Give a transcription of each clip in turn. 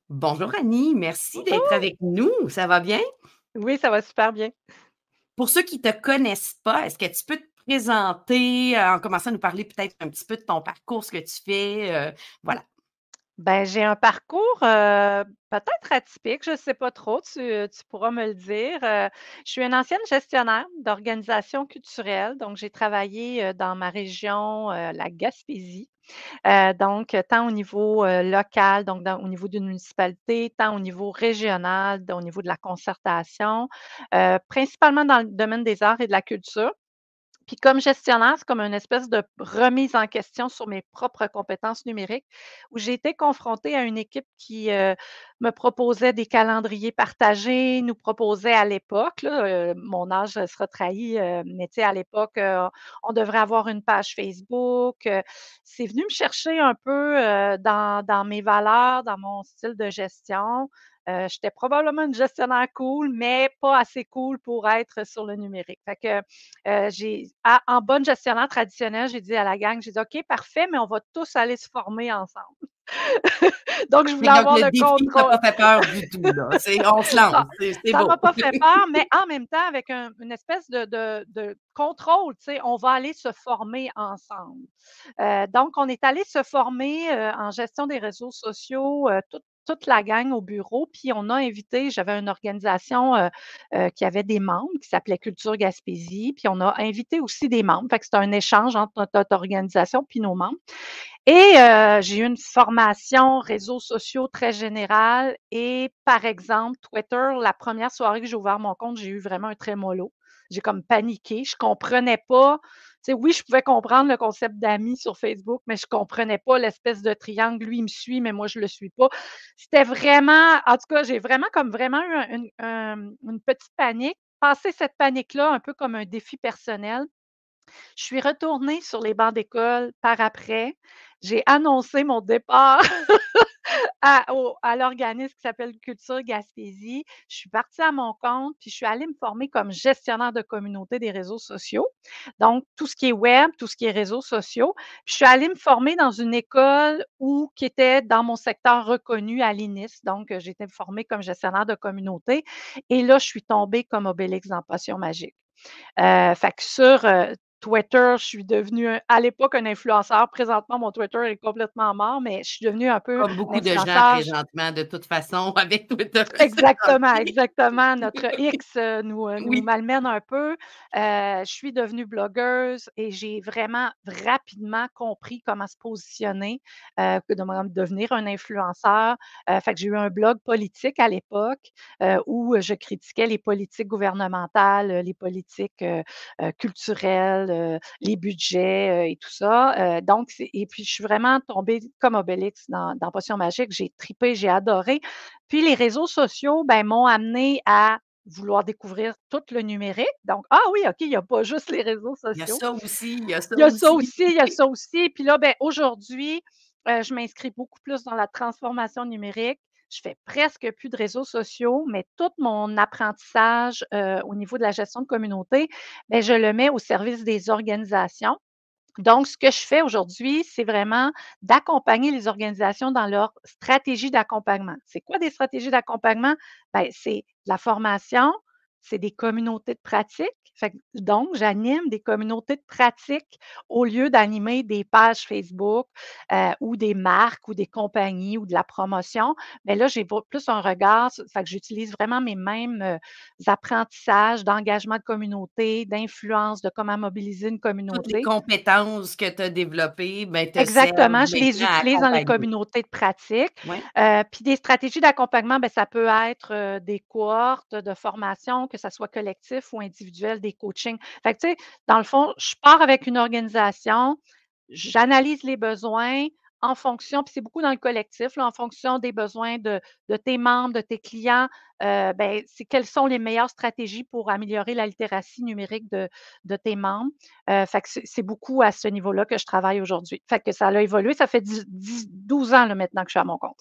Bonjour Annie, merci d'être Bonjour. avec nous. Ça va bien? Oui, ça va super bien. Pour ceux qui ne te connaissent pas, est-ce que tu peux te présenter, en commençant à nous parler peut-être un petit peu de ton parcours, ce que tu fais? Voilà. Ben, j'ai un parcours, peut-être atypique, je ne sais pas trop, tu pourras me le dire. Je suis une ancienne gestionnaire d'organisation culturelle, donc j'ai travaillé, dans ma région, la Gaspésie. Donc, tant au niveau, local, donc au niveau d'une municipalité, tant au niveau régional, au niveau de la concertation, principalement dans le domaine des arts et de la culture. Puis comme gestionnaire, c'est comme une espèce de remise en question sur mes propres compétences numériques, où j'ai été confrontée à une équipe qui, me proposait des calendriers partagés, nous proposait à l'époque, là, mon âge sera trahi, mais tu sais, à l'époque, on devrait avoir une page Facebook. C'est venu me chercher un peu, dans mes valeurs, dans mon style de gestion. J'étais probablement une gestionnaire cool, mais pas assez cool pour être sur le numérique. Fait que en bonne gestionnaire traditionnelle, j'ai dit à la gang, j'ai dit: «OK, parfait, mais on va tous aller se former ensemble». Donc je voulais Et donc avoir le le défi t'a contrôle. pas fait peur du tout, là. On se lance, Non, c'est ça m'a beau. pas fait peur, mais en même temps avec une espèce de contrôle, tu sais, on va aller se former ensemble. Donc on est allé se former, en gestion des réseaux sociaux, toute la gang au bureau, puis on a invité j'avais une organisation, qui avait des membres qui s'appelait Culture Gaspésie, puis on a invité aussi des membres. Fait que c'était un échange entre notre organisation puis nos membres. Et j'ai eu une formation réseaux sociaux très générale et par exemple, Twitter, la première soirée que j'ai ouvert mon compte, j'ai eu vraiment un trémolo. J'ai comme paniqué, je comprenais pas. Tu sais, oui, je pouvais comprendre le concept d'amis sur Facebook, mais je comprenais pas l'espèce de triangle. Lui, il me suit, mais moi, je le suis pas. C'était vraiment, en tout cas, j'ai vraiment comme vraiment eu une petite panique. Passer cette panique-là, un peu comme un défi personnel. Je suis retournée sur les bancs d'école par après. J'ai annoncé mon départ à l'organisme qui s'appelle Culture Gaspésie. Je suis partie à mon compte, puis je suis allée me former comme gestionnaire de communauté des réseaux sociaux. Donc, tout ce qui est web, tout ce qui est réseaux sociaux. Puis je suis allée me former dans une école qui était dans mon secteur reconnu à l'INIS. Donc, j'ai été formée comme gestionnaire de communauté. Et là, je suis tombée comme Obélix dans Potion magique. Fait que sur, Twitter, je suis devenue à l'époque un influenceur. Présentement, mon Twitter est complètement mort, mais je suis devenue un peu Comme une beaucoup de gens influenceur. présentement, de toute façon, avec Twitter, c'est Exactement, tranquille. exactement. Notre X, nous Oui. malmène un peu. Je suis devenue blogueuse et j'ai vraiment rapidement compris comment se positionner, comment devenir un influenceur. Fait que j'ai eu un blog politique à l'époque, où je critiquais les politiques gouvernementales, les politiques, culturelles, les budgets, et tout ça. Donc et puis je suis vraiment tombée comme Obélix dans Potion magique. J'ai tripé, j'ai adoré. Puis les réseaux sociaux, ben, m'ont amené à vouloir découvrir tout le numérique. Donc, ah oui, OK, il y a pas juste les réseaux Il y a sociaux. ça aussi, il y a ça Il y a ça aussi. aussi, il y a ça aussi. Puis là, ben, aujourd'hui, je m'inscris beaucoup plus dans la transformation numérique. Je fais presque plus de réseaux sociaux, mais tout mon apprentissage, au niveau de la gestion de communauté, ben, je le mets au service des organisations. Donc, ce que je fais aujourd'hui, c'est vraiment d'accompagner les organisations dans leur stratégie d'accompagnement. C'est quoi des stratégies d'accompagnement? Ben, c'est de la formation, c'est des communautés de pratique. Donc, j'anime des communautés de pratique au lieu d'animer des pages Facebook, ou des marques ou des compagnies ou de la promotion. Mais là, j'ai plus un regard, fait que j'utilise vraiment mes mêmes apprentissages d'engagement de communauté, d'influence, de comment mobiliser une Toutes les communauté. compétences que tu as développées, ben, te servent Exactement, je les maintenant à utilise dans les accompagner. communautés de pratique. Ouais. Puis des stratégies d'accompagnement, ben ça peut être, des cohortes de formation, que ça soit collectif ou individuel, des coachings. Fait que tu sais, dans le fond, je pars avec une organisation, j'analyse les besoins en fonction puis c'est beaucoup dans le collectif, là, en fonction des besoins de tes membres, de tes clients, ben, c'est quelles sont les meilleures stratégies pour améliorer la littératie numérique de tes membres. Fait que c'est beaucoup à ce niveau-là que je travaille aujourd'hui. Fait que ça a évolué, ça fait 12 ans là, maintenant que je suis à mon compte.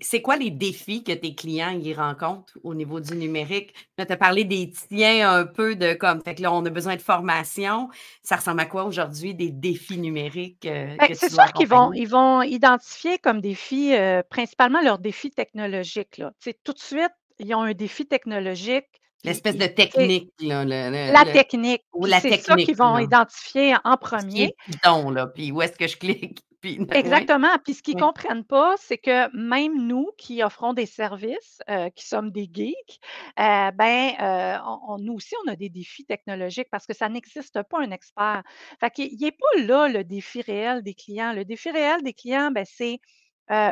c'est quoi les défis que tes clients y rencontrent au niveau du numérique? Là, tu as parlé des tiens un peu de comme fait que là, on a besoin de formation. Ça ressemble à quoi aujourd'hui des défis numériques, Ben, que c'est tu dois sûr qu'ils vont accompagner? ils vont identifier comme défi, principalement leurs défis technologiques, là. Tu sais, tout de suite, ils ont un défi technologique, puis L'espèce de ils tu sais, technique là, la le technique, ou puis la c'est ça technique qu'ils vont là, identifier en ce qui premier. est Python là, puis où est-ce que je clique? Puis ouais, Exactement, puis ce qu'ils ouais. comprennent pas, c'est que même nous qui offrons des services, qui sommes des geeks, on nous aussi, on a des défis technologiques parce que ça n'existe pas un expert. Fait qu'il est pas là le défi réel des clients. Le défi réel des clients, c'est,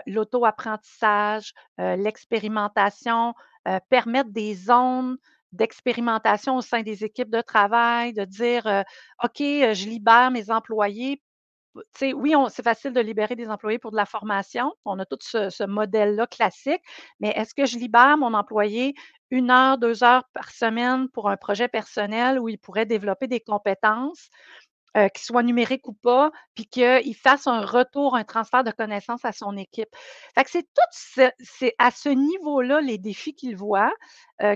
l'auto-apprentissage, l'expérimentation, permettre des zones d'expérimentation au sein des équipes de travail, de dire, «OK, je libère mes employés tu sais, oui, on c'est facile de libérer des employés pour de la formation. On a tout ce modèle-là classique, mais est-ce que je libère mon employé 1 heure, 2 heures par semaine pour un projet personnel où il pourrait développer des compétences, qu'ils soient numériques ou pas, puis qu'il fasse un retour, un transfert de connaissances à son équipe? Fait que c'est à ce niveau-là les défis qu'ils voient,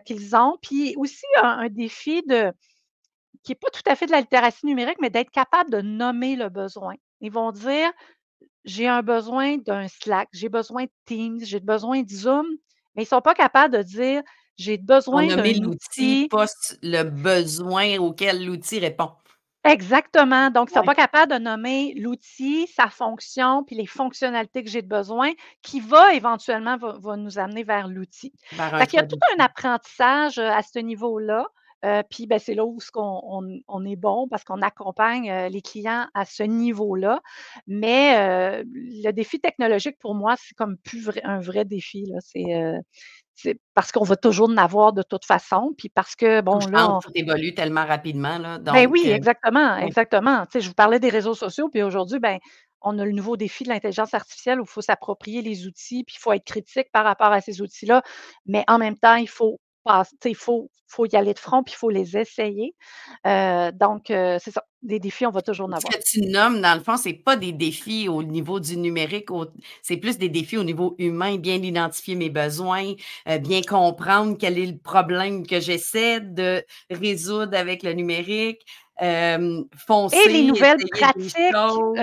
qu'ils ont, puis aussi un défi de qui est pas tout à fait de la littératie numérique, mais d'être capable de nommer le besoin. Ils vont dire: «J'ai un besoin d'un Slack, j'ai besoin de Teams, j'ai besoin de Zoom», mais ils sont pas capables de dire: «J'ai Pour besoin nommer d'un l'outil, outil». pas le besoin auquel l'outil répond. Exactement, donc ils sont Ouais, pas capables de nommer l'outil, sa fonction, puis les fonctionnalités que j'ai de besoin, qui va éventuellement va nous amener vers l'outil. vers un Fait qu'il y a choix tout un d'outil. apprentissage, à ce niveau-là, puis, c'est là où ce qu'on on est bon parce qu'on accompagne, les clients à ce niveau-là. Mais, le défi technologique pour moi, c'est comme plus un vrai défi là, c'est parce qu'on va toujours en avoir de toute façon, puis parce que Tout bon change, là tout évolue tellement rapidement là, ben donc oui, exactement, ouais. exactement. Tu sais, je vous parlais des réseaux sociaux, puis aujourd'hui, on a le nouveau défi de l'intelligence artificielle où il faut s'approprier les outils, puis il faut être critique par rapport à ces outils-là. Mais en même temps, il faut tu sais, il faut y aller de front, puis il faut les essayer. C'est ça, des défis, on va toujours en Ce avoir. que tu nommes, dans le fond, c'est pas des défis au niveau du numérique, c'est plus des défis au niveau humain, bien identifier mes besoins, bien comprendre quel est le problème que j'essaie de résoudre avec le numérique, Et les foncer, nouvelles essayer des pratiques, choses,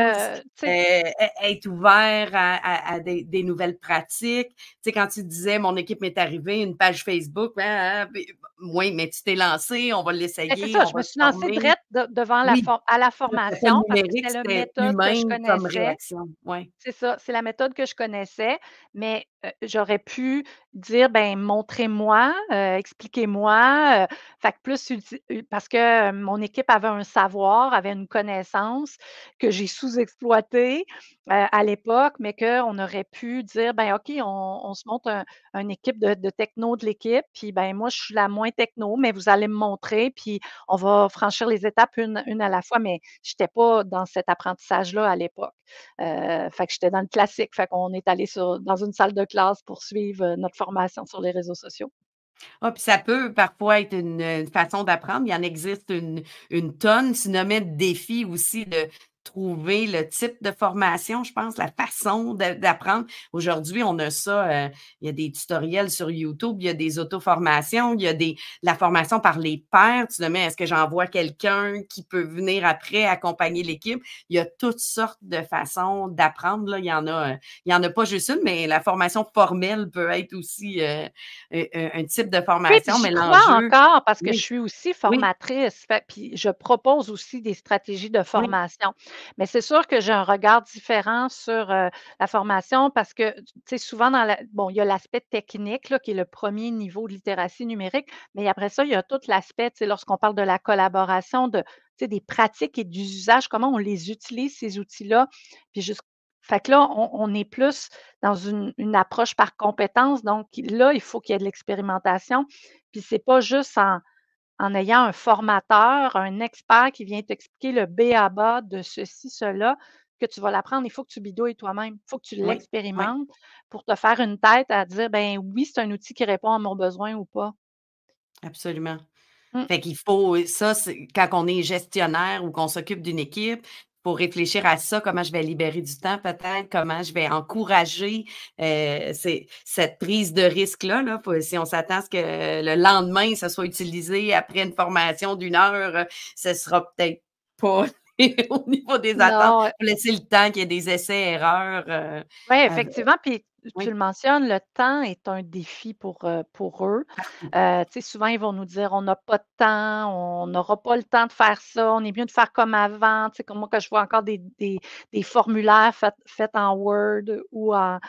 tu sais être ouvert à des nouvelles pratiques. Tu sais, quand tu disais: «Mon équipe m'est arrivée, une page Facebook», oui, mais tu t'es lancé, on va c'est l'essayer, ça, on je me va se suis lancée former. direct devant Oui. la Après ça, le formation parce que numérique, c'était la c'était méthode que je humain comme connaissais. réaction. Ouais. C'est ça, c'est la méthode que je connaissais, mais j'aurais pu dire: «Ben, montrez-moi, expliquez-moi», fait que plus parce que mon équipe avait un savoir, avait une connaissance que j'ai sous-exploitée, à l'époque, mais qu'on aurait pu dire: «Ben, OK, on se monte une équipe de techno de l'équipe, puis, ben, moi, je suis la moins techno, mais vous allez me montrer, puis on va franchir les étapes une à la fois», mais j'étais pas dans cet apprentissage-là à l'époque. Fait que j'étais dans le classique, fait qu'on est allé dans une salle de classe pour suivre, notre formation sur les réseaux sociaux. Ah, puis ça peut parfois être une façon d'apprendre. Il en existe une tonne. Tu nommais défi aussi de trouver le type de formation, je pense, la façon d'apprendre. Aujourd'hui, on a ça, il y a des tutoriels sur YouTube, il y a des auto-formations, il y a la formation par les pairs. Tu nommais, est-ce que j'envoie quelqu'un qui peut venir après accompagner l'équipe? Il y a toutes sortes de façons d'apprendre, là. Il y en a pas juste une, mais la formation formelle peut être aussi, un type de Oui, puis formation, j'y mais crois l'enjeu encore parce que je oui, suis aussi oui, formatrice, fait puis je propose aussi des stratégies de oui, formation. Mais c'est sûr que j'ai un regard différent sur, la formation parce que, tu sais, souvent il y a l'aspect technique là, qui est le premier niveau de littératie numérique, mais après ça, il y a tout l'aspect, tu sais, lorsqu'on parle de la collaboration, tu sais, des pratiques et du usage, comment on les utilise ces outils-là, puis jusqu fait que là, on est plus dans une approche par compétence. Donc là, il faut qu'il y ait de l'expérimentation. Puis c'est pas juste en ayant un formateur, un expert qui vient t'expliquer le B à bas de ceci, cela, que tu vas l'apprendre. Il faut que tu bidouilles toi-même. Il faut que tu oui, oui, l'expérimentes pour te faire une tête à dire: «Ben oui, c'est un outil qui répond à mon besoin ou pas». absolument. Mmh. Fait qu'il faut ça, c'est quand on est gestionnaire ou qu'on s'occupe d'une équipe, faut réfléchir à ça, comment je vais libérer du temps peut-être, comment je vais encourager, cette prise de risque-là, là. Si on s'attend à ce que le lendemain, ça soit utilisé après une formation d'1 heure, ce sera peut-être pas au niveau des attentes. Non, Faut laisser le temps qu'il y ait des essais-erreurs, oui, av effectivement, puis tu oui, le mentionnes, le temps est un défi pour eux. partout. Tu sais, souvent, ils vont nous dire: «On n'a pas de temps, on n'aura pas le temps de faire ça, on est mieux de faire comme avant». Tu sais, comme moi, quand je vois encore des formulaires faits en Word ou en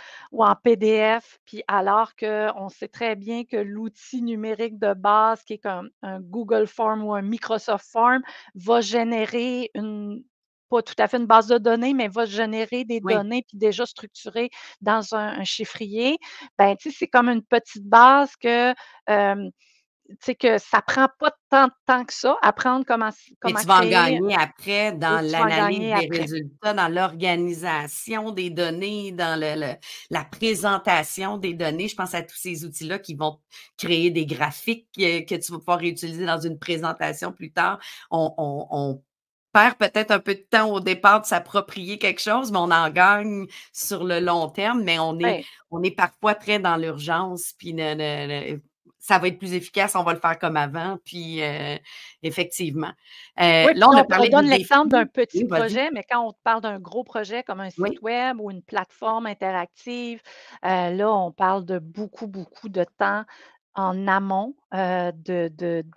PDF, puis alors qu'on sait très bien que l'outil numérique de base qui est comme un Google Form ou un Microsoft Form va générer une pas tout à fait une base de données, mais va générer des Oui, données puis déjà structurées dans un chiffrier. Ben, tu sais, c'est comme une petite base que, tu sais, que ça prend pas tant de temps que ça, apprendre mais comment tu vas en créer gagner après et dans tu vas en l'analyse gagner des après. résultats, dans l'organisation des données, dans la présentation des données. Je pense à tous ces outils-là qui vont créer des graphiques, que tu vas pouvoir réutiliser dans une présentation plus tard. On perd peut-être un peu de temps au départ de s'approprier quelque chose, mais on en gagne sur le long terme, mais Ouais. on est parfois très dans l'urgence, puis ça va être plus efficace, on va le faire comme avant, puis effectivement. Oui, puis Là, on là, a on parlé des donne l'exemple d'un défis. petit Oui, vas-y. projet, mais quand on te parle d'un gros projet comme un site Oui, web ou une plateforme interactive, là, on parle de beaucoup, beaucoup de temps en amont,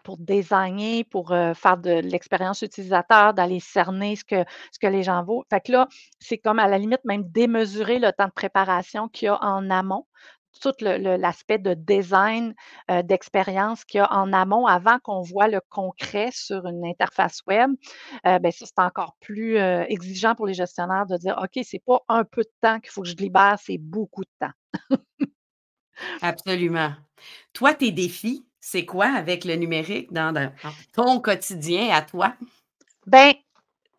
pour designer, pour, faire de l'expérience utilisateur, d'aller cerner ce que les gens vaut. Fait que là, c'est comme à la limite même démesurer le temps de préparation qu'il y a en amont. Tout l'aspect de design, d'expérience qu'il y a en amont avant qu'on voit le concret sur une interface web, ben ça, c'est encore plus, exigeant pour les gestionnaires de dire: «OK, c'est pas un peu de temps qu'il faut que je libère, c'est beaucoup de temps». absolument. Toi, tes défis, c'est quoi avec le numérique dans ton quotidien à toi? Ben,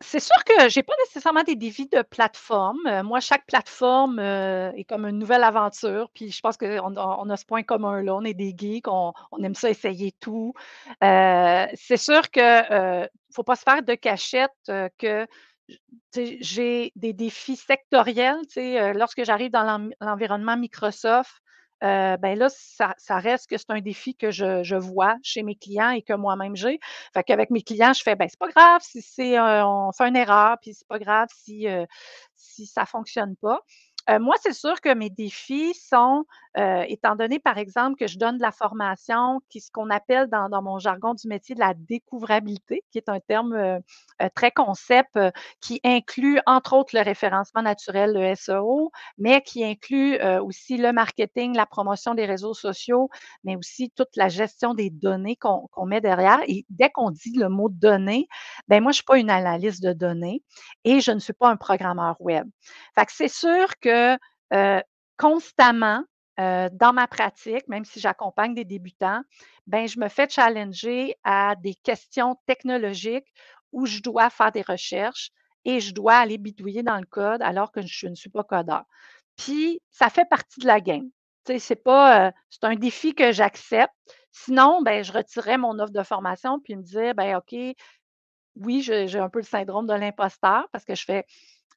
c'est sûr que j'ai pas nécessairement des défis de plateforme. Moi, chaque plateforme, est comme une nouvelle aventure, puis je pense qu'on a ce point commun-là. On est des geeks, on aime ça essayer tout. C'est sûr que, faut pas se faire de cachette, que j tu sais, j'ai des défis sectoriels, tu sais, lorsque j'arrive dans l'environnement Microsoft, ben là, ça reste que c'est un défi que je vois chez mes clients et que moi-même j'ai. Fait qu'avec mes clients, je fais: «Ben, c'est pas grave si on fait une erreur, puis c'est pas grave si ça fonctionne pas». Moi, c'est sûr que mes défis sont, étant donné, par exemple, que je donne de la formation qui ce qu'on appelle dans mon jargon du métier de la découvrabilité, qui est un terme, très concept, qui inclut entre autres le référencement naturel, le SEO, mais qui inclut, aussi le marketing, la promotion des réseaux sociaux, mais aussi toute la gestion des données qu'on met derrière et dès qu'on dit le mot «données», ben moi, je suis pas une analyste de données et je ne suis pas un programmeur web. Fait que c'est sûr que, constamment, dans ma pratique, même si j'accompagne des débutants, ben je me fais challenger à des questions technologiques où je dois faire des recherches et je dois aller bidouiller dans le code alors que je ne suis pas codeur. Puis ça fait partie de la game. Tu sais, c'est pas, c'est un défi que j'accepte. Sinon, ben, je retirerais mon offre de formation puis me dire: «Ben, OK, oui, j'ai un peu le syndrome de l'imposteur parce que je fais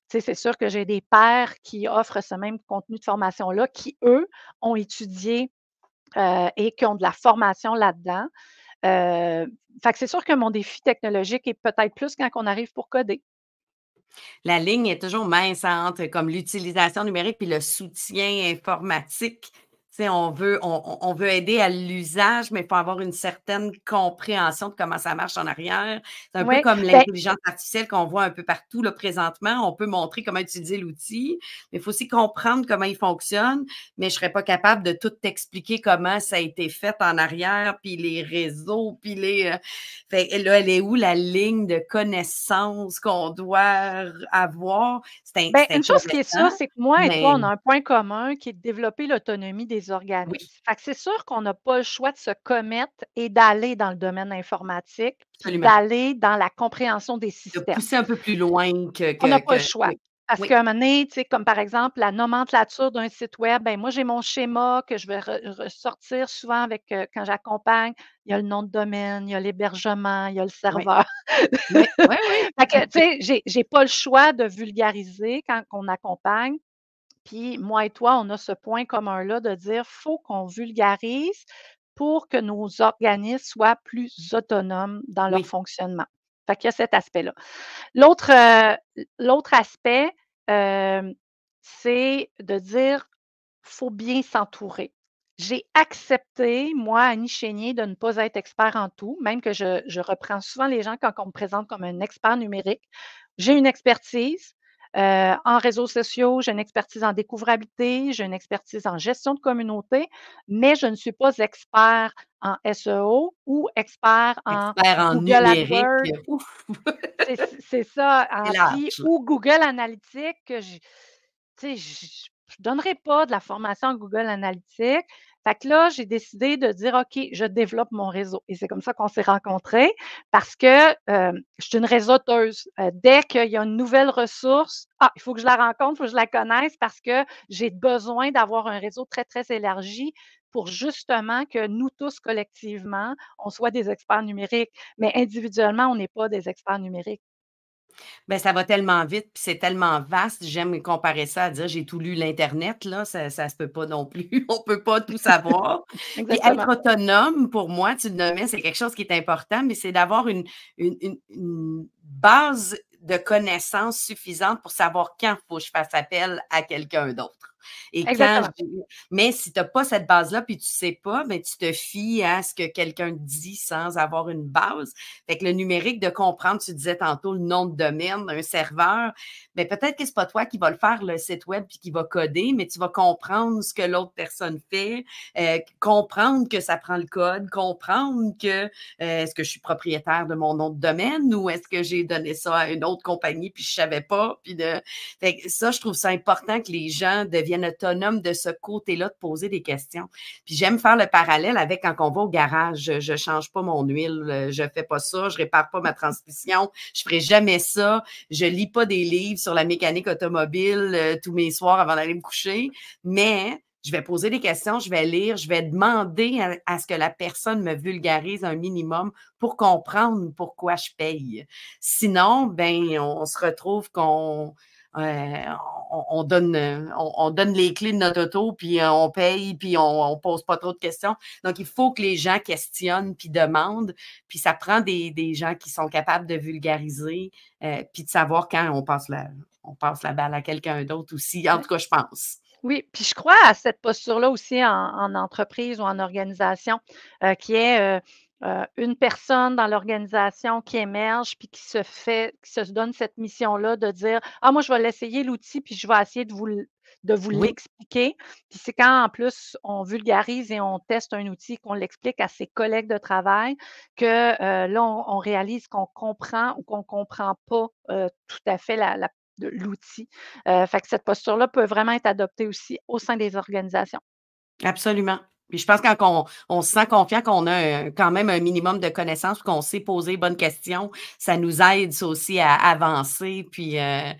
tu sais, c'est sûr que j'ai des pairs qui offrent ce même contenu de formation-là, qui, eux, ont étudié, et qui ont de la formation là-dedans. Fait que c'est sûr que mon défi technologique est peut-être plus quand on arrive pour coder. La ligne est toujours mince entre comme l'utilisation numérique puis le soutien informatique. Tu sais, on veut aider à l'usage, mais il faut avoir une certaine compréhension de comment ça marche en arrière. C'est un peu Oui, comme ben l'intelligence artificielle qu'on voit un peu partout là, présentement. On peut montrer comment utiliser l'outil, mais il faut aussi comprendre comment il fonctionne. Mais je serais pas capable de tout t'expliquer comment ça a été fait en arrière, puis les réseaux, puis fait que là, elle est où la ligne de connaissances qu'on doit avoir? ben, C'est une chose qui est sûre, intéressant, c'est que moi et toi, mais on a un point commun qui est de développer l'autonomie des oui, organismes. Fait que c'est sûr qu'on n'a pas le choix de se commettre et d'aller dans le domaine informatique, puis absolument. d'aller dans la compréhension des De systèmes. pousser un peu plus loin On n'a pas le choix. Parce Oui, qu'à un moment donné, tu sais, comme par exemple la nomenclature d'un site web, ben moi j'ai mon schéma que je vais ressortir souvent avec quand j'accompagne. Il y a le nom de domaine, il y a l'hébergement, il y a le oui, serveur. oui, oui, oui. Fait que, tu sais, j'ai pas le choix de vulgariser quand on accompagne. Puis moi et toi, on a ce point commun-là de dire faut qu'on vulgarise pour que nos organismes soient plus autonomes dans leur Oui. fonctionnement. Fait qu'il y a cet aspect-là. L'autre, l'autre aspect, hem, c'est de dire: «Faut bien s'entourer». J'ai accepté, moi, Annie Chénier, de ne pas être expert en tout, même que je reprends souvent les gens quand on me présente comme un expert numérique. J'ai une expertise, en réseaux sociaux, j'ai une expertise en découvrabilité, j'ai une expertise en gestion de communauté, mais je ne suis pas expert en SEO ou expert en Expert en Google numérique, AdWords. ouf, C'est ça, c'est puis large. ou Google Analytics que j tu sais, je donnerai pas de la formation en Google Analytics. Fait que là, j'ai décidé de dire: «OK, je développe mon réseau» et c'est comme ça qu'on s'est rencontrés parce que, je suis une réseauteuse. Dès qu'il y a une nouvelle ressource, ah, il faut que je la rencontre, il faut que je la connaisse parce que j'ai besoin d'avoir un réseau très, très élargi pour justement que nous tous collectivement, on soit des experts numériques. Mais individuellement, on n'est pas des experts numériques. Ben, ça va tellement vite, puis c'est tellement vaste. J'aime comparer ça à dire: «J'ai tout lu l'internet», là, ça se peut pas non plus. On peut pas tout savoir. Puis être Exactement. autonome, pour moi, tu le nommais, c'est quelque chose qui est important, mais c'est d'avoir une base de connaissances suffisante pour savoir quand il faut que je fasse appel à quelqu'un d'autre et quand Exactement. je mais si tu as pas cette base-là, puis tu sais pas, ben, tu te fies à ce que quelqu'un dit sans avoir une base. Fait que le numérique, de comprendre, tu disais tantôt le nom de domaine, un serveur, ben peut-être que c'est pas toi qui va le faire, le site web, puis qui va coder, mais tu vas comprendre ce que l'autre personne fait, comprendre que ça prend le code, comprendre que est-ce que je suis propriétaire de mon nom de domaine ou est-ce que j'ai donné ça à une autre compagnie puis je savais pas. Puis de... Fait que ça, je trouve ça important que les gens deviennent autonomes de ce côté-là, de poser des questions. Puis j'aime faire le parallèle avec quand on va au garage. Je change pas mon huile, je fais pas ça, je répare pas ma transmission, je ferai jamais ça. Je lis pas des livres sur la mécanique automobile tous mes soirs avant d'aller me coucher, mais je vais poser des questions, je vais lire, je vais demander à ce que la personne me vulgarise un minimum pour comprendre pourquoi je paye. Sinon, ben, on se retrouve qu'on euh, on donne les clés de notre auto, puis on paye, puis on pose pas trop de questions. Donc, il faut que les gens questionnent, puis demandent, puis ça prend des gens qui sont capables de vulgariser, puis de savoir quand on passe la balle à quelqu'un d'autre aussi. En Oui. tout cas, je pense. Oui, puis je crois à cette posture-là aussi en entreprise ou en organisation, qui est, une personne dans l'organisation qui émerge puis qui se donne cette mission-là de dire: «Ah moi je vais l'essayer l'outil, puis je vais essayer de vous Oui, l'expliquer». Puis c'est quand en plus on vulgarise et on teste un outil, qu'on l'explique à ses collègues de travail que, là on réalise qu'on comprend ou qu'on comprend pas, tout à fait la de l'outil. Fait que cette posture-là peut vraiment être adoptée aussi au sein des organisations. absolument. Puis je pense quand on se sent confiant, qu'on a quand même un minimum de connaissances, qu'on sait poser les bonnes questions, ça nous aide ça aussi à avancer, puis à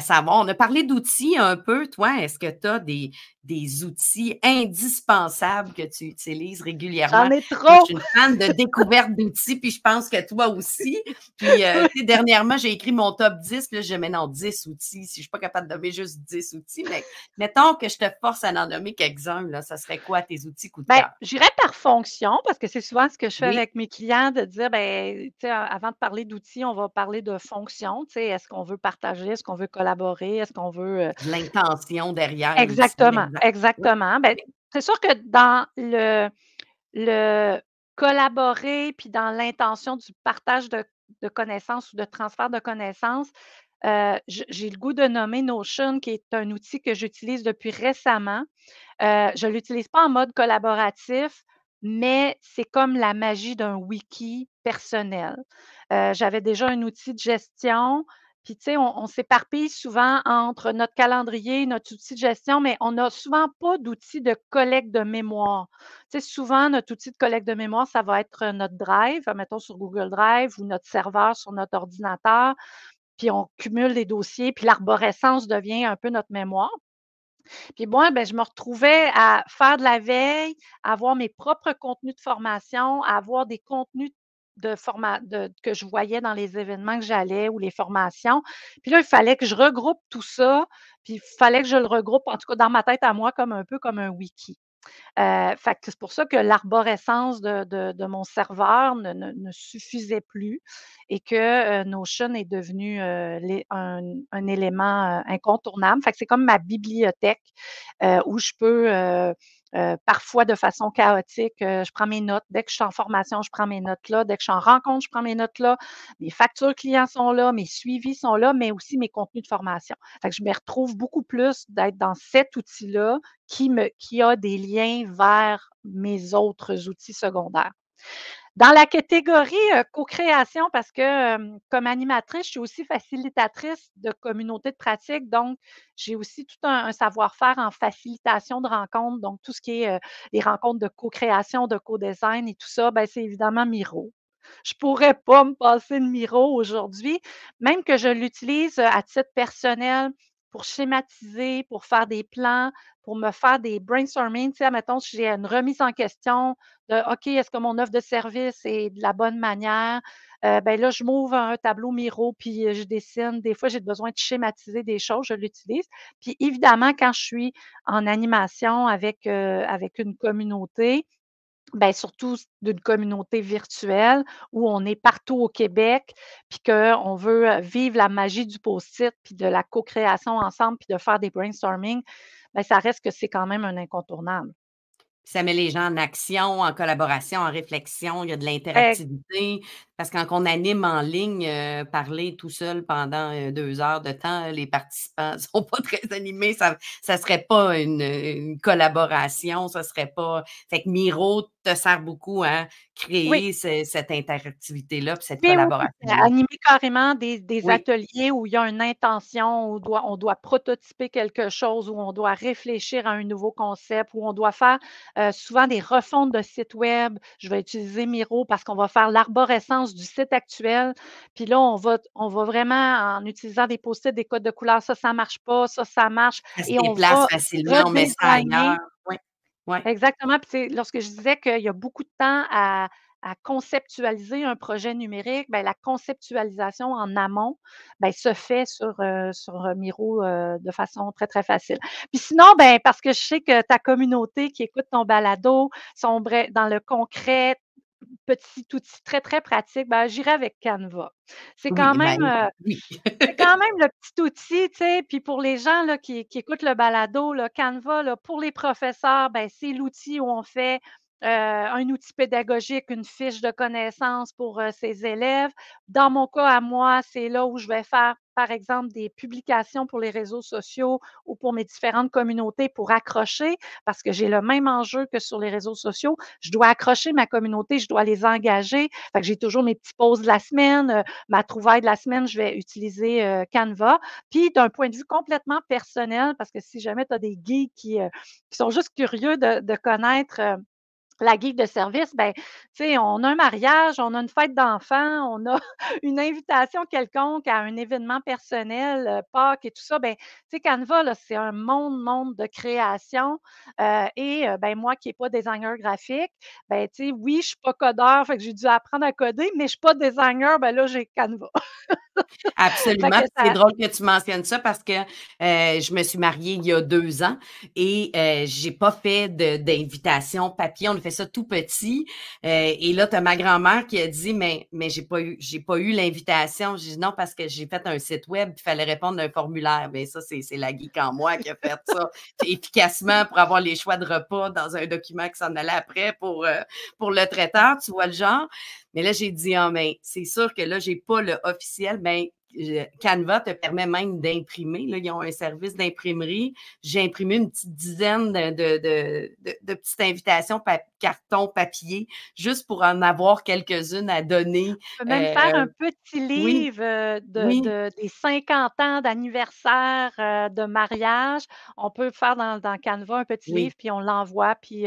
savoir. On a parlé d'outils un peu. Toi, est-ce que tu as des outils indispensables que tu utilises régulièrement? J'en ai Moi, je trop! suis une fan de découverte d'outils, puis je pense que toi aussi. Puis, tu sais, dernièrement, j'ai écrit mon top 10, puis là, je dis, mais non, 10 outils. Si je suis pas capable de nommer juste 10 outils, mais mettons que je te force à en nommer quelques-uns, là, ça serait quoi tes outils coup de Ben, cœur? j'irais par fonction parce que c'est souvent ce que je fais Oui, avec mes clients de dire, ben, tu sais, avant de parler d'outils, on va parler de fonction. Tu sais, est-ce qu'on veut partager? Est-ce qu'on veut collaborer? Est-ce qu'on veut, de l'intention derrière l'outil, exactement, exact. Oui, exactement. Ben, oui, c'est sûr que dans le collaborer, puis dans l'intention du partage de connaissances ou de transfert de connaissances, j'ai le goût de nommer Notion, qui est un outil que j'utilise depuis récemment. Je ne l'utilise pas en mode collaboratif, mais c'est comme la magie d'un wiki personnel. J'avais déjà un outil de gestion, puis tu sais, on s'éparpille souvent entre notre calendrier, notre outil de gestion, mais on n'a souvent pas d'outil de collecte de mémoire. Tu sais, souvent, notre outil de collecte de mémoire, ça va être notre Drive, mettons sur Google Drive ou notre serveur sur notre ordinateur. puis on cumule les dossiers, puis l'arborescence devient un peu notre mémoire. Puis moi, ben, je me retrouvais à faire de la veille, à avoir mes propres contenus de formation, à avoir des contenus que je voyais dans les événements que j'allais ou les formations. Puis là, il fallait que je regroupe tout ça, puis il fallait que je le regroupe, en tout cas dans ma tête à moi, comme un peu comme un wiki. Fait que c'est pour ça que l'arborescence de mon serveur ne suffisait plus et que, Notion est devenu, un élément, incontournable. Fait que c'est comme ma bibliothèque, où je peux, parfois de façon chaotique, je prends mes notes. Dès que je suis en formation, je prends mes notes là. Dès que je suis en rencontre, je prends mes notes là. Mes factures clients sont là, mes suivis sont là, mais aussi mes contenus de formation. Fait que je me retrouve beaucoup plus d'être dans cet outil-là qui a des liens vers mes autres outils secondaires. Dans la catégorie, co-création, parce que, comme animatrice, je suis aussi facilitatrice de communautés de pratique, donc j'ai aussi tout un savoir-faire en facilitation de rencontres, donc tout ce qui est, les rencontres de co-création, de co-design et tout ça, ben, c'est évidemment Miro. Je pourrais pas me passer de Miro aujourd'hui, même que je l'utilise, à titre personnel pour schématiser, pour faire des plans, pour me faire des brainstorming. Tu sais, admettons, si j'ai une remise en question de OK, est-ce que mon offre de service est de la bonne manière? Ben là, je m'ouvre un tableau Miro, puis je dessine. Des fois, j'ai besoin de schématiser des choses, je l'utilise. Puis évidemment, quand je suis en animation avec une communauté, ben surtout d'une communauté virtuelle où on est partout au Québec, puis qu'on veut, vivre la magie du post-it, puis de la co-création ensemble, puis de faire des brainstorming, ben ça reste que c'est quand même un incontournable. Ça met les gens en action, en collaboration, en réflexion, il y a de Ex l'interactivité. Parce que quand on anime en ligne, parler tout seul pendant, 2 heures de temps, les participants sont pas très animés, ça serait pas une collaboration, ça serait pas fait que Miro te sert beaucoup à oui. créer cette interactivité-là, puis cette Oui, oui, oui, c'est collaboration-là. animer carrément des Oui, ateliers où il y a une intention, où on doit prototyper quelque chose, où on doit réfléchir à un nouveau concept, où on doit faire, souvent des refontes de sites web. Je vais utiliser Miro parce qu'on va faire l'arborescence du site actuel. Puis là, on va vraiment en utilisant des post-it, des codes de couleurs, ça marche pas, ça marche ça se et on déplace va facilement, on met ça ailleurs. redesigner. Oui, oui. Exactement, puis tu sais, lorsque je disais qu'il y a beaucoup de temps à conceptualiser un projet numérique, ben la conceptualisation en amont, ben se fait sur Miro, de façon très, très facile. Puis sinon, ben parce que je sais que ta communauté qui écoute ton balado sont dans le concret, petit outil très, très pratique, ben j'irai avec Canva. C'est quand Oui, même, ben, oui. c'est quand même le petit outil, tu sais, puis pour les gens là, qui écoutent le balado, là, Canva, là, pour les professeurs, ben, c'est l'outil où on fait, un outil pédagogique, une fiche de connaissances pour, ses élèves. Dans mon cas à moi, c'est là où je vais faire, par exemple, des publications pour les réseaux sociaux ou pour mes différentes communautés pour accrocher, parce que j'ai le même enjeu que sur les réseaux sociaux. Je dois accrocher ma communauté, je dois les engager. Fait que j'ai toujours mes petits posts de la semaine, ma trouvaille de la semaine, je vais utiliser, Canva. Puis d'un point de vue complètement personnel, parce que si jamais tu as des geeks qui sont juste curieux de connaître, la guide de service, ben, tu sais, on a un mariage, on a une fête d'enfants, on a une invitation quelconque à un événement personnel, Pâques et tout ça, ben, tu sais, Canva, là, c'est un monde de création, ben, moi qui est pas designer graphique, ben, tu sais, oui, je suis pas codeur, fait que j'ai dû apprendre à coder, mais je suis pas designer, ben, là, j'ai Canva. Fait Absolument, que puis c'est ça drôle que tu mentionnes ça parce que, je me suis mariée il y a 2 ans et j'ai pas fait d'invitation papier, on a fait ça tout petit, et là, tu as ma grand-mère qui a dit: «Mais j'ai pas eu l'invitation». J'ai dit: «Non, parce que j'ai fait un site web, il fallait répondre à un formulaire». Mais ça, c'est la geek en moi qui a fait ça efficacement pour avoir les choix de repas dans un document qui s'en allait après pour le traiteur, tu vois le genre? Mais là, j'ai dit: «Ah, mais c'est sûr que là, j'ai pas le officiel». Ben, Canva te permet même d'imprimer. Là, ils ont un service d'imprimerie. J'ai imprimé une petite dizaine de petites invitations carton papier, juste pour en avoir quelques-unes à donner. On peut même faire un petit Oui, livre, oui, des 50 ans d'anniversaire, de mariage. On peut faire dans Canva un petit livre, oui. puis on l'envoie, puis,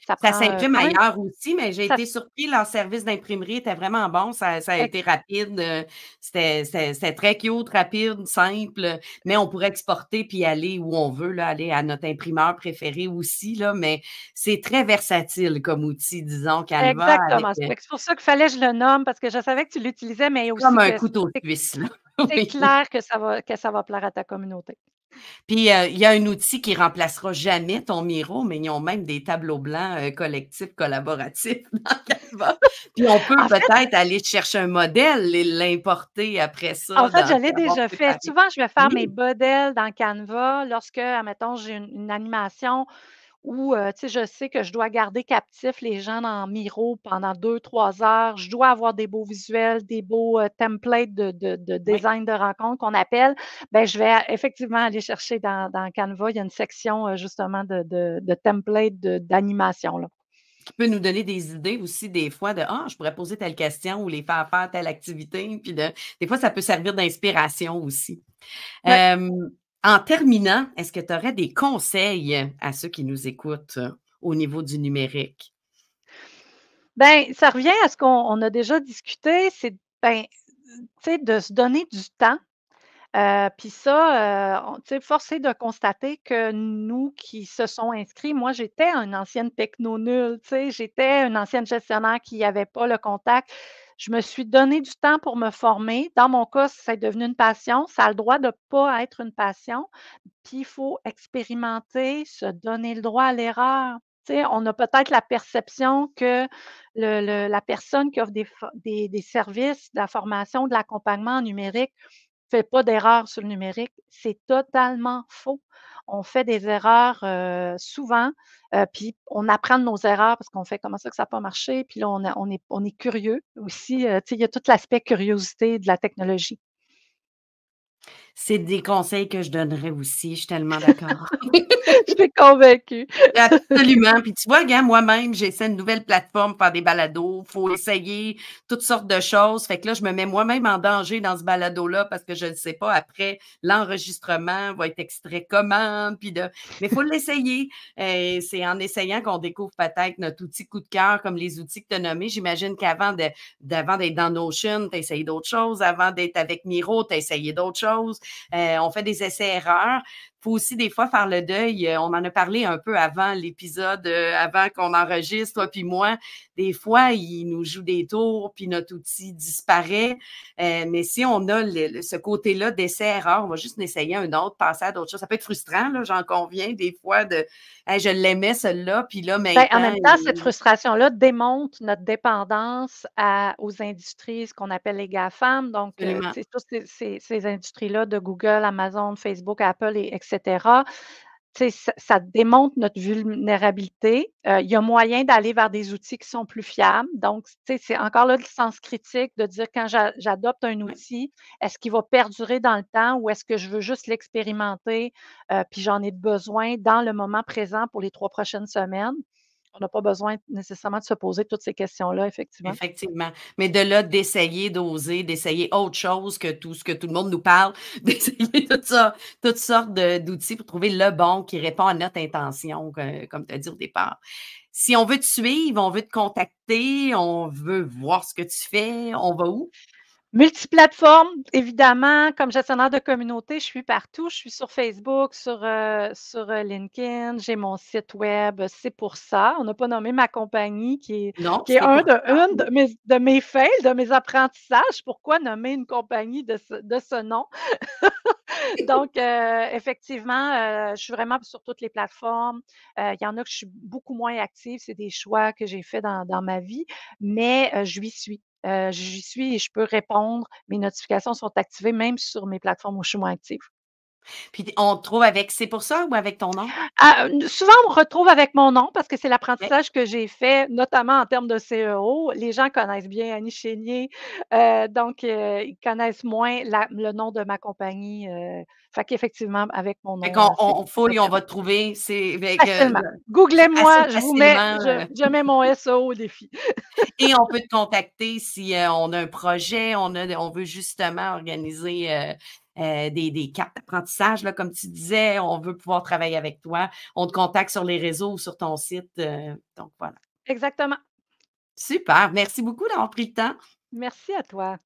ça Ça prend, s'imprime quand même ailleurs aussi, mais j'ai ça été surpris, leur service d'imprimerie était vraiment bon. Ça a été ex rapide, c'était très cute, rapide, simple, mais on pourrait exporter puis aller où on veut, là, aller à notre imprimeur préféré aussi, là, mais c'est très versatile comme outil, disons, Canva avec, exactement. C'est pour ça qu'il fallait que je le nomme parce que je savais que tu l'utilisais, mais comme aussi un que couteau suisse, là. c'est Oui. clair que ça va plaire à ta communauté. Puis, il y a un outil qui remplacera jamais ton Miro, mais ils ont même des tableaux blancs, collectifs collaboratifs dans Canva. Puis on peut En fait peut-être aller chercher un modèle et l'importer après En ça fait, je dans l'ai puis avoir déjà fait. préparé. Souvent, je vais faire mes Oui, modèles dans Canva lorsque, admettons, j'ai une animation où, tu sais, je sais que je dois garder captif les gens dans Miro pendant 2, 3 heures. Je dois avoir des beaux visuels, des beaux, templates de oui. design de rencontre qu'on appelle. Ben, je vais effectivement aller chercher dans Canva. Il y a une section, justement de templates d'animation, là. Qui peut nous donner des idées aussi des fois de: «Ah, je pourrais poser telle question ou les faire faire telle activité», puis des fois ça peut servir d'inspiration aussi. Ouais. Hem, En terminant, est-ce que tu aurais des conseils à ceux qui nous écoutent, au niveau du numérique? Ben, ça revient à ce qu'on a déjà discuté, c'est, ben, tu sais, de se donner du temps. Puis ça, on tu sais, force est de constater que nous qui se sont inscrits, moi, j'étais une ancienne techno nulle, tu sais, j'étais une ancienne gestionnaire qui avait pas le contact. Je me suis donné du temps pour me former. Dans mon cas, c'est devenu une passion. Ça a le droit de pas être une passion, puis il faut expérimenter, se donner le droit à l'erreur. Tu sais, on a peut-être la perception que la personne qui offre des services, de la formation, de l'accompagnement en numérique fait pas d'erreur sur le numérique. C'est totalement faux. On fait des erreurs, souvent, puis on apprend de nos erreurs parce qu'on fait: «Comment ça que ça a pas marché?» Puis là, on est curieux aussi, tu sais, il y a tout l'aspect curiosité de la technologie. C'est des conseils que je donnerais aussi, je suis tellement d'accord. Je suis convaincue. Absolument. Puis tu vois, gars, moi-même, j'essaie une nouvelle plateforme pour faire des balados. Faut essayer toutes sortes de choses. Fait que là, je me mets moi-même en danger dans ce balado-là parce que je ne sais pas après l'enregistrement va être extrait comment, puis de mais il faut l'essayer. C'est en essayant qu'on découvre peut-être notre outil coup de cœur comme les outils que tu as nommés. J'imagine qu'avant d'avant d'être dans Notion, tu as essayé d'autres choses. Avant d'être avec Miro, tu as essayé d'autres choses. On fait des essais-erreurs. Faut aussi des fois faire le deuil, on en a parlé un peu avant l'épisode, avant qu'on enregistre, toi puis moi. Des fois, il nous joue des tours, puis notre outil disparaît. Mais si on a ce côté-là d'essai-erreur, on va juste en essayer un autre, passer à d'autres choses. Ça peut être frustrant, là, j'en conviens, des fois, de hey, je l'aimais, celle-là, puis là, Ben, en maintenant, même temps, cette frustration-là démontre notre dépendance aux industries, ce qu'on appelle les GAFAM, donc absolument. tu sais, toutes ces industries-là de Google, Amazon, Facebook, Apple et etc. Tu sais, ça démontre notre vulnérabilité. Il y a moyen d'aller vers des outils qui sont plus fiables. Donc, tu sais, c'est encore là le sens critique de dire quand j'adopte un Ouais. outil, est-ce qu'il va perdurer dans le temps ou est-ce que je veux juste l'expérimenter, puis j'en ai besoin dans le moment présent pour les 3 prochaines semaines? On n'a pas besoin nécessairement de se poser toutes ces questions-là, effectivement. Effectivement. Mais de là, d'essayer, d'oser, d'essayer autre chose que tout ce que tout le monde nous parle, d'essayer tout ça, toutes sortes d'outils pour trouver le bon qui répond à notre intention, comme tu as dit au départ. Si on veut te suivre, on veut te contacter, on veut voir ce que tu fais, on va où? Multiplateforme, évidemment, comme gestionnaire de communauté, je suis partout. Je suis sur Facebook, sur LinkedIn, j'ai mon site web, c'est pour ça. On n'a pas nommé ma compagnie Non, qui est c'est pour ça. une de mes fails, de mes apprentissages. Pourquoi nommer une compagnie de ce nom? Donc, effectivement, je suis vraiment sur toutes les plateformes. Il y en a que je suis beaucoup moins active, c'est des choix que j'ai faits dans ma vie, mais j'y suis. J'y suis et je peux répondre. Mes notifications sont activées même sur mes plateformes où je suis moins active. Puis on te trouve avec C'est pour ça ou avec ton nom? Ah, souvent, on me retrouve avec mon nom parce que c'est OK. l'apprentissage que j'ai fait, notamment en termes de CEO. Les gens connaissent bien Annie Chénier, donc ils connaissent moins le nom de ma compagnie, fait qu'effectivement, avec mon Fait nom, qu'on c'est on beaucoup plus fouille, on facile. va te trouver, c'est fait que Facilement. assez Googlez-moi, facilement, je mets mon SEO au défi. et on peut te contacter si, on a un projet, on veut justement organiser, des cartes d'apprentissage, là, comme tu disais, on veut pouvoir travailler avec toi. On te contacte sur les réseaux ou sur ton site, donc voilà. Exactement. Super, merci beaucoup d'avoir pris le temps. Merci à toi.